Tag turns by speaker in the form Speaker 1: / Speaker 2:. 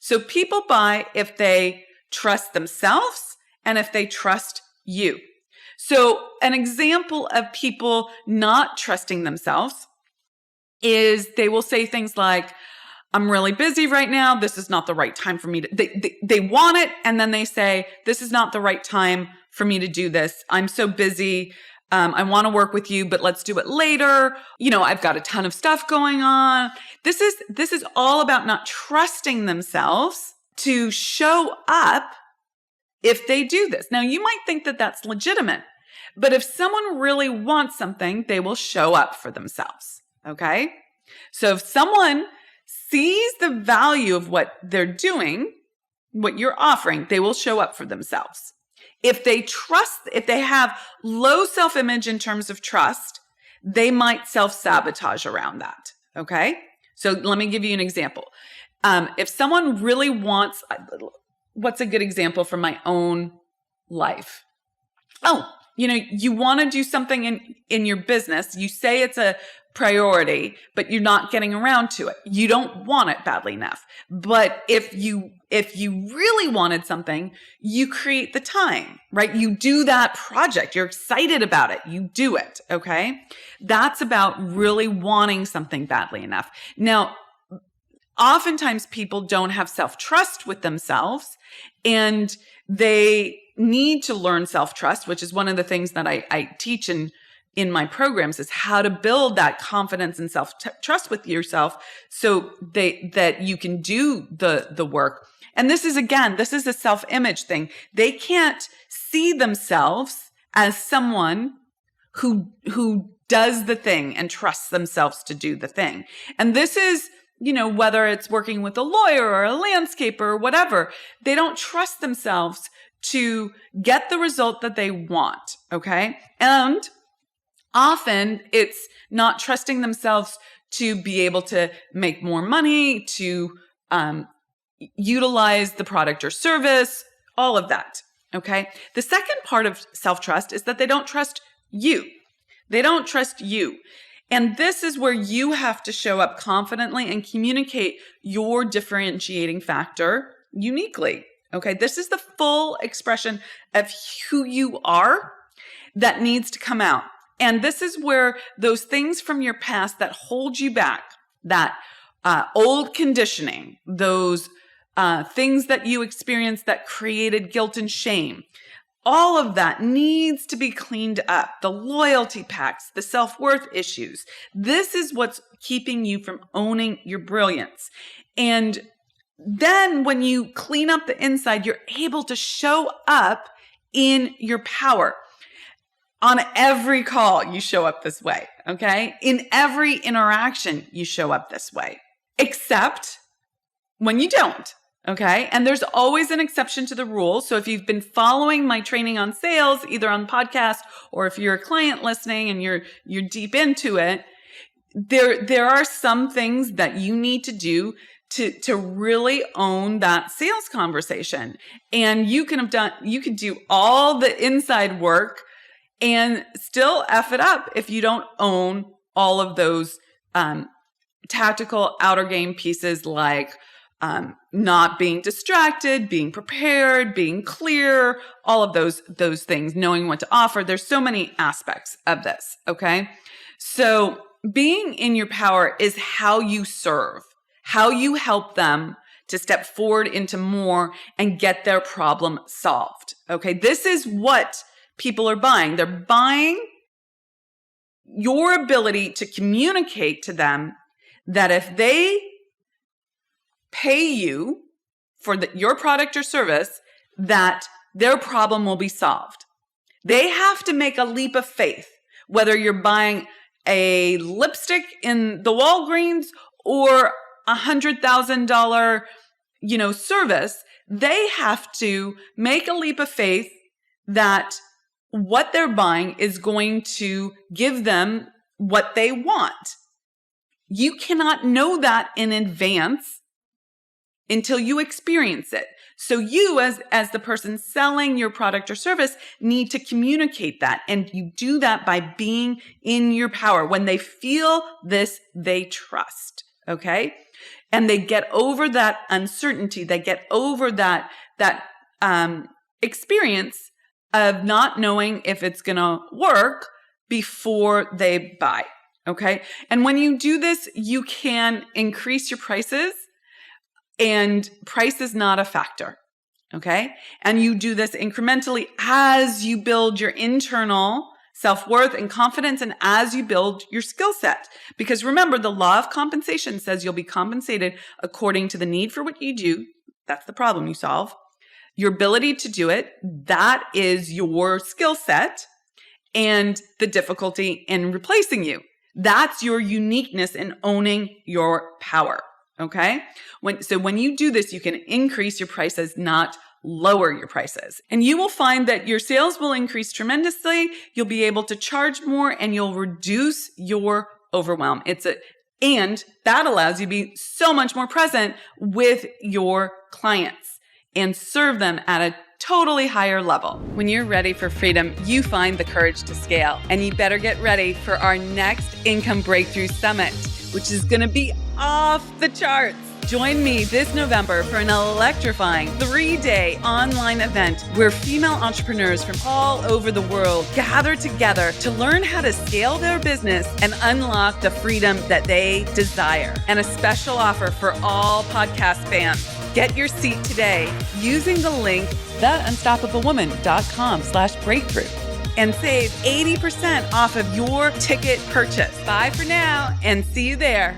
Speaker 1: So people buy if they trust themselves and if they trust you. So an example of people not trusting themselves is they will say things like, I'm really busy right now. This is not the right time for me to, they want it. And then they say, this is not the right time for me to do this. I'm so busy. I want to work with you, but let's do it later. I've got a ton of stuff going on. This is all about not trusting themselves to show up if they do this. Now, you might think that that's legitimate, but if someone really wants something, they will show up for themselves. Okay? So if someone sees the value of what they're doing, what you're offering, they will show up for themselves. If they have low self-image in terms of trust, they might self-sabotage around that. Okay? So let me give you an example. If someone really wants, what's a good example from my own life? You want to do something in your business. You say it's a priority, but you're not getting around to it. You don't want it badly enough. But if you really wanted something, you create the time, right? You do that project. You're excited about it. You do it, okay? That's about really wanting something badly enough. Now, oftentimes people don't have self-trust with themselves, and they need to learn self-trust, which is one of the things that I teach in my programs, is how to build that confidence and self-trust with yourself so that you can do the work. And this is a self-image thing. They can't see themselves as someone who does the thing and trusts themselves to do the thing. And this is, whether it's working with a lawyer or a landscaper or whatever, they don't trust themselves to get the result that they want, okay? And often it's not trusting themselves to be able to make more money, to utilize the product or service, all of that, okay? The second part of self-trust is that they don't trust you. They don't trust you. And this is where you have to show up confidently and communicate your differentiating factor uniquely. Okay, this is the full expression of who you are that needs to come out. And this is where those things from your past that hold you back, that old conditioning, those things that you experienced that created guilt and shame, all of that needs to be cleaned up. The loyalty pacts, the self-worth issues. This is what's keeping you from owning your brilliance. And then when you clean up the inside, you're able to show up in your power. On every call, you show up this way, okay? In every interaction, you show up this way, except when you don't, okay? And there's always an exception to the rule. So if you've been following my training on sales, either on podcast or if you're a client listening and you're deep into it, there are some things that you need to do to really own that sales conversation. And you could do all the inside work and still F it up if you don't own all of those tactical outer game pieces, like not being distracted, being prepared, being clear, all of those things, knowing what to offer. There's so many aspects of this, okay? So being in your power is how you serve, how you help them to step forward into more and get their problem solved, okay? This is what people are buying. They're buying your ability to communicate to them that if they pay you for your product or service, that their problem will be solved. They have to make a leap of faith, whether you're buying a lipstick in the Walgreens or $100,000, service. They have to make a leap of faith that what they're buying is going to give them what they want. You cannot know that in advance until you experience it. So you, as the person selling your product or service, need to communicate that. And you do that by being in your power. When they feel this, they trust. Okay? and they get over that uncertainty. They get over that experience of not knowing if it's going to work before they buy. Okay. And when you do this, you can increase your prices, and price is not a factor. Okay. And you do this incrementally as you build your internal self-worth and confidence, and as you build your skill set. Because remember, the law of compensation says you'll be compensated according to the need for what you do. That's the problem you solve. Your ability to do it, that is your skill set, and the difficulty in replacing you. That's your uniqueness in owning your power. Okay? When you do this, you can increase your prices, not lower your prices. And you will find that your sales will increase tremendously. You'll be able to charge more, and you'll reduce your overwhelm. And that allows you to be so much more present with your clients and serve them at a totally higher level. When you're ready for freedom, you find the courage to scale. And you better get ready for our next Income Breakthrough Summit, which is going to be off the charts. Join me this November for an electrifying 3-day online event where female entrepreneurs from all over the world gather together to learn how to scale their business and unlock the freedom that they desire. And a special offer for all podcast fans. Get your seat today using the link theunstoppablewoman.com/breakthrough and save 80% off of your ticket purchase. Bye for now, and see you there.